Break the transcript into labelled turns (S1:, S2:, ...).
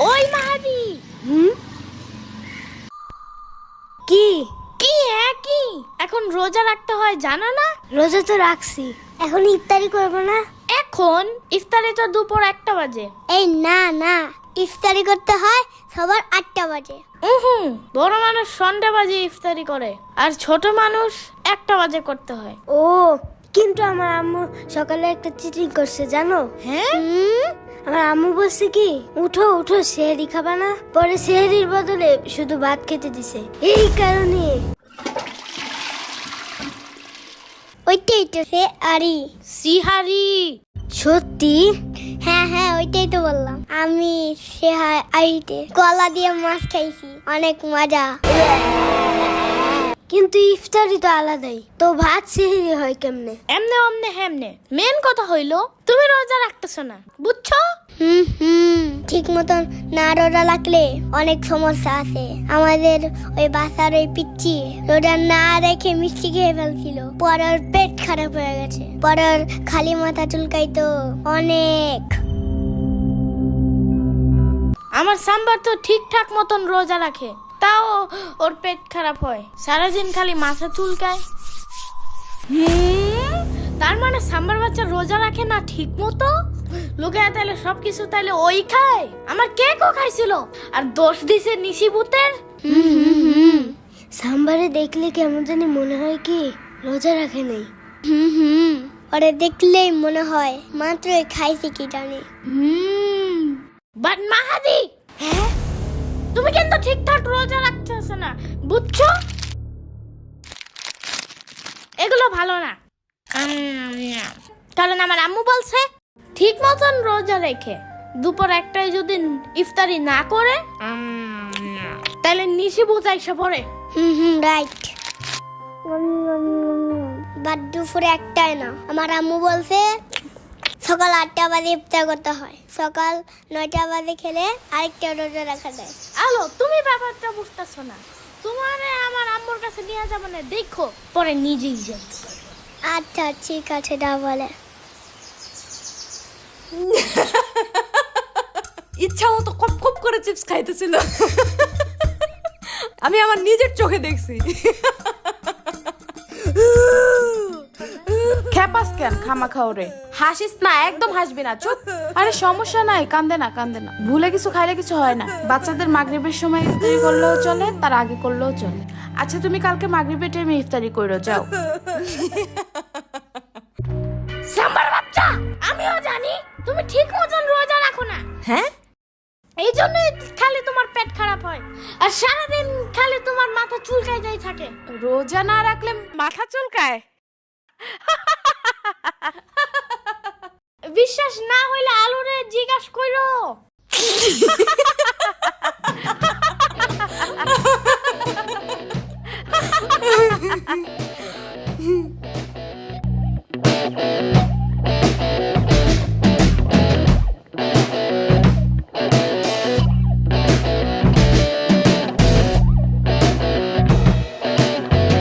S1: ওই মাহাদি।
S2: কি
S1: কি কি এখন রোজা রাখতে হয় জানো না?
S2: রোজা তো রাখছি, এখন ইফতারি করব না?
S1: এখন ইফতারি তো দুপুর 1টা বাজে।
S2: এই না না, ইফতারি করতে হয় সবার 8টা বাজে।
S1: বড় মানুষ সন্ধ্যা বাজে ইফতারি করে, আর ছোট মানুষ 1টা বাজে করতে হয়।
S2: ও, কিন্তু আমার আম্মু সকালে একটা চিটিং করছে জানো?
S1: হ্যাঁ,
S2: আমার আম্মু বলছে কি, উঠো উঠো সেহরি খাবা না, পরে সেহরির বদলে শুধু ভাত খেতে দিছে। এই কারণে ওইটাই তো সে আরি
S1: সিহারি।
S2: সত্যি? হ্যাঁ হ্যাঁ, ওইটাই তো বললাম। আমি আরিতে কলা দিয়ে মাছ খাইছি, অনেক মজা। কিন্তু ইফতারি তো আলাদাই, তো ভাত সেহরি হয় কেমনে?
S1: এমনে অমনে হেমনে। মেন কথা হইলো তুমি রোজা রাখতেছো না, বুঝছো?
S2: ঠিক মতন না রোজা রাখলে অনেক সমস্যা আছে। আমাদের ওই বাসার ওই পিচ্চি রোজা না রেখে মিষ্টি খেয়ে ফেলছিল, পরে ওর পেট খারাপ হয়ে গেছে, পরে ওর খালি মাথা চুলকাইতো অনেক।
S1: আমার সাম্বার তো ঠিকঠাক মতন রোজা রাখে, তাও ওর পেট খারাপ হয়, সারাদিন খালি মাথা চুলকায়। তার মানে সাম্বার বাচ্চা রোজা রাখে না ঠিক মতো? লোকে তাহলে সবকিছু তাহলে ওই খায়। আমার কেকও খাইছিল, আর দোষ দিছে নিশিভূতের।
S2: সাম্বারে দেখলে কেমন জানি মনে হয় কি রোজা রাখে নাই। ওরে দেখলেই মনে হয় মাত্রই খাইছে কি জানি।
S1: বাট মাহাদি, হ্যাঁ তুমি কিন্তু ঠিকঠাক রোজা রাখতেছ না, বুঝছো? এগুলো ভালো না। কারণ আমার আম্মু বলছে ঠিক মতন রোজা রেখে দুপুর 1টায় যদি ইফতারি না করে তাহলে নিশিভূত আইসা পড়ে।
S2: রাইট। বাট দুপুরে 1টায় না, আমার আম্মু বলছে সকাল 8টা বাজে ইফতার করতে হয়, সকাল 9টা বাজে খেলে আরেকটা রোজা রাখা যায়।
S1: আলো, তুমি ব্যাপারটা বুঝতেছো না। তোমারে আমার আম্মুর কাছে নিয়ে যাবো না, দেখো পরে নিজেই জানতে পারবে।
S2: আচ্ছা ঠিক আছে, দাও বলে।
S3: ইচ্ছা মতো কপ কপ করে চিপস খাইতেছিল, আমি আমার নিজের চোখে দেখছি।
S4: খেপাস কেন খামা খাওরে? হাসিস না, একদম হাসবি না, চুপ। আরে সমস্যা নাই, কান্দে না কান্দে না, ভুলে কিছু খাইলে কিছু হয় না। বাচ্চাদের মাগরিবের সময় ইফতারি করলেও চলে, তার আগে করলেও চলে। আচ্ছা তুমি কালকে মাগরিবের টাইমে ইফতারি কইরো, যাও।
S1: সাম্বার বাচ্চা, আমিও জানি তুমি ঠিক মতন রোজা রাখো না।
S3: হ্যাঁ,
S1: এই জন্যই খালি তোমার পেট খারাপ হয়, আর সারাদিন খালি তোমার মাথা চুলকায় যাই থাকে।
S4: রোজা না রাখলে মাথা চুলকায়?
S1: বিশ্বাস না হইলে আলুরে জিজ্ঞাসা কইরো।